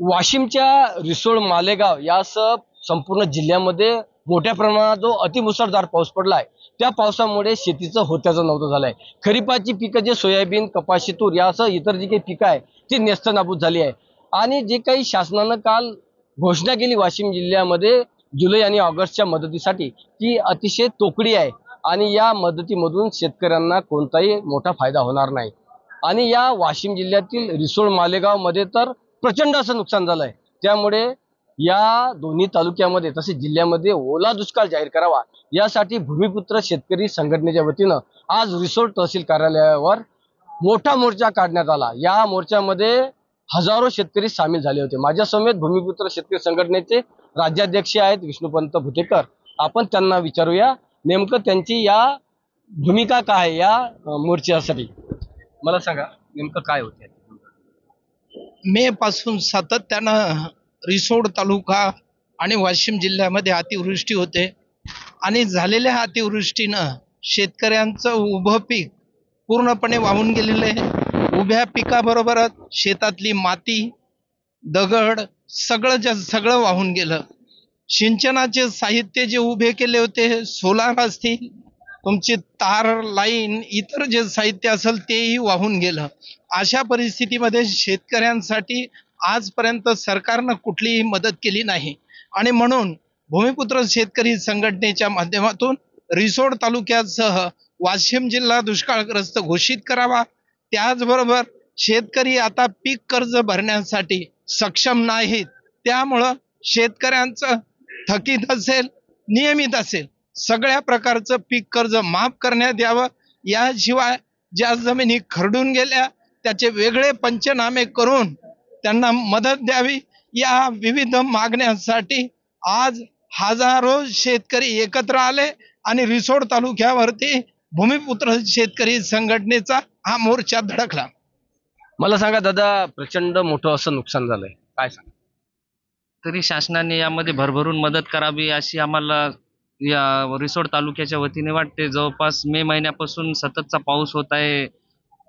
वाशिमच्या रिसोड मालेगाव यासह संपूर्ण जिल्ह्यामध्ये मोठ्या प्रमाणात जो अतिमुसळधार पाऊस पडला आहे त्या पावसामुळे शेतीचं होत्याचं नव्हतं झालंय। खरीपाची पिकं जे सोयाबीन, कपाशी, तूर यासह इतर जी काही पिकं आहे ती नेस्तनाबूत झाली आहे। आणि जे काही शासनानं काल घोषणा केली वाशिम जिल्ह्यामध्ये जुलै आणि ऑगस्टच्या मदतीसाठी ती अतिशय तोकडी आहे आणि या मदतीमधून शेतकऱ्यांना कोणताही मोठा फायदा होणार नाही। आणि या वाशिम जिल्ह्यातील रिसोड मालेगाव मध्ये तर प्रचंड असं नुकसान झालंय। त्यामुळे या दोन्ही तालुक्यामध्ये तसेच जिल्ह्यामध्ये ओला दुष्काळ जाहीर करावा यासाठी भूमिपुत्र शेतकरी संघटनेच्या वतीनं आज रिसोड तहसील कार्यालयावर मोठा मोर्चा काढण्यात आला। या मोर्चामध्ये हजारो शेतकरी सामील झाले होते। माझ्या समेत भूमिपुत्र शेतकरी संघटनेचे राज्याध्यक्ष आहेत विष्णुपंत भुतेकर। आपण त्यांना विचारूया नेमकं त्यांची या भूमिका काय आहे या मोर्चासाठी। मला सांगा नेमकं काय होते। मे पासून सातत्यानं रिसोड तालुका आणि वाशिम जिल्ह्यामध्ये अतिवृष्टी होते आणि झालेल्या अतिवृष्टीनं शेतकऱ्यांचं उभं पीक पूर्णपणे वाहून गेलेलं आहे। उभ्या पिकाबरोबरच शेतातली माती, दगड सगळं वाहून गेलं। सिंचनाचे साहित्य जे उभे केले होते, सोलार असतील, तुमची तार लाईन, इतर जे साहित्य असेल तेही वाहून गेलं। अशा परिस्थितीमध्ये शेतकऱ्यांसाठी आजपर्यंत सरकारनं कुठलीही मदत केली नाही आणि म्हणून भूमिपुत्र शेतकरी संघटनेच्या माध्यमातून रिसोड तालुक्यासह वाशिम जिल्हा दुष्काळग्रस्त घोषित करावा। त्याचबरोबर शेतकरी आता पीक कर्ज भरण्यासाठी सक्षम नाहीत, त्यामुळं शेतकऱ्यांचं थकीत असेल, नियमित असेल, सगळ्या प्रकारचं पीक कर्ज माफ करण्यात यावं। याशिवाय ज्या जमिनी खरडून गेल्या त्याचे वेगळे पंचनामे करून त्यांना मदत द्यावी। या विविध मागण्यांसाठी आज हजारो शेतकरी एकत्र आले आणि रिसोड तालुक्यावरती भूमिपुत्र शेतकरी संघटनेचा हा मोर्चा धडकला। मला सांगा दादा, प्रचंड मोठं असं नुकसान झालंय, काय सांगा? तरी शासनाने यामध्ये भरभरून मदत करावी अशी आम्हाला या रिसोड तालुक्याच्या वतीने वाटते। जवळपास मे महिन्यापासून सततचा पाऊस होत आहे।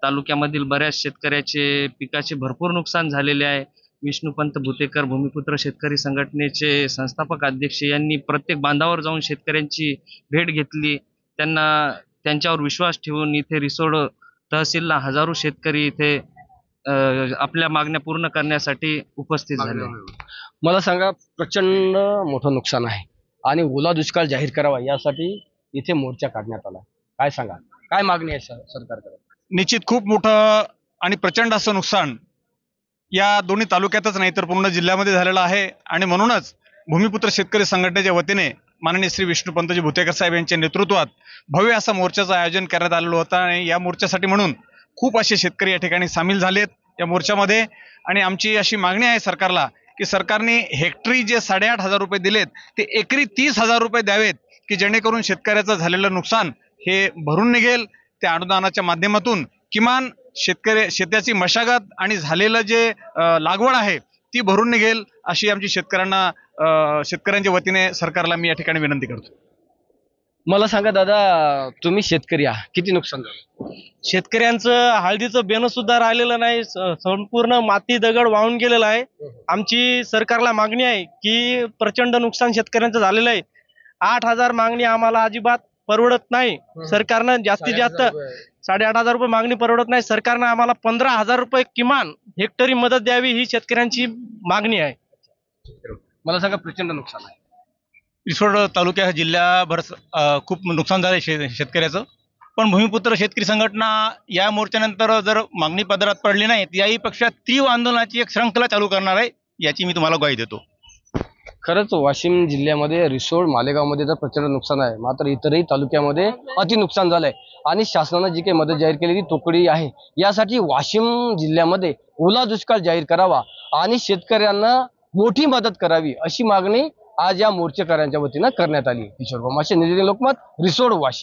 तालुक्यामधील बऱ्याच शेतकऱ्याचे पिकाचे भरपूर नुकसान झालेले आहे। विष्णुपंत भुतेकर भूमिपुत्र शेतकरी संघटनेचे संस्थापक अध्यक्ष यांनी प्रत्येक बांधावर जाऊन शेतकऱ्यांची भेट घेतली। त्यांच्यावर विश्वास ठेवून इथे रिसोड तहसीलला हजारो शेतकरी इथे आपल्या मागण्या पूर्ण करण्यासाठी उपस्थित झाले। मला सांगा, प्रचंड मोठं नुकसान आहे आणि ओला दुष्काळ जाहीर करावा यासाठी इथे मोर्चा काढण्यात आला। काय सांगा, काय मागणी आहे सरकारकडे? निश्चित खूप मोठं आणि प्रचंड असं नुकसान या दोन्ही तालुक्यातच नाही तर पूर्ण जिल्ह्यामध्ये झालेलं आहे आणि म्हणूनच भूमिपुत्र शेतकरी संघटनेच्या वतीने माननीय श्री विष्णुपंतजी भुतेकर साहेब यांच्या नेतृत्वात भव्य असं मोर्चाचं आयोजन करण्यात आलेलं होतं आणि या मोर्चासाठी म्हणून खूप असे शेतकरी या ठिकाणी सामील झालेत या मोर्चामध्ये। आणि आमची अशी मागणी आहे सरकारला की सरकारने हेक्टरी जे 8,500 रुपये दिलेत ते एकरी 30,000 रुपये द्यावेत की जेणेकरून शेतकऱ्याचं झालेलं नुकसान हे भरून निघेल। त्या अनुदानाच्या माध्यमातून किमान शेताची मशागत आणि झालेलं जे लागवड आहे ती भरून निघेल अशी आमची शेतकऱ्यांच्या वतीने सरकारला मी या ठिकाणी विनंती करतो। मला सांगा दादा, तुम्ही शेतकरी आहात, किती नुकसान झालं? शेतकऱ्यांचं हळदीचं बेणं सुद्धा राहिलेलं नाही, संपूर्ण माती दगड वाहून गेलेला आहे। आमची सरकारला मागणी आहे की प्रचंड नुकसान शेतकऱ्यांचं झालेलं आहे। 8,000 मागणी आम्हाला अजिबात परवडत नाही। सरकारनं जास्तीत जास्त 8,500 रुपये मागणी परवडत नाही। सरकारनं आम्हाला 15,000 रुपये किमान हेक्टरी मदत द्यावी ही शेतकऱ्यांची मागणी आहे। मला सांगा, प्रचंड नुकसान आहे रिसोड तालुक्या जिल्ह्याभर खूप नुकसान झालं शेतकऱ्याचं, पण भूमिपुत्र शेतकरी संघटना या मोर्चानंतर जर मागणी पदरात पडली नाही याही पेक्षा तीव्र आंदोलनाची एक श्रृंखला चालू करणार आहे, याची मी तुम्हाला ग्वाही देतो। खरंच वाशिम जिल्ह्यामध्ये रिसोड मालेगावमध्ये तर प्रचंड नुकसान आहे, मात्र इतरही तालुक्यामध्ये अति नुकसान झालंय आणि शासनानं जी काही मदत जाहीर केलेली तोकडी आहे यासाठी वाशिम जिल्ह्यामध्ये ओला दुष्काळ जाहीर करावा आणि शेतकऱ्यांना मोठी मदत करावी अशी मागणी आज या मोर्चेकऱ्यांच्या वतीनं करण्यात आली। किशोर गोमाशे, निधी लोकमत, रिसोड, वाशिम।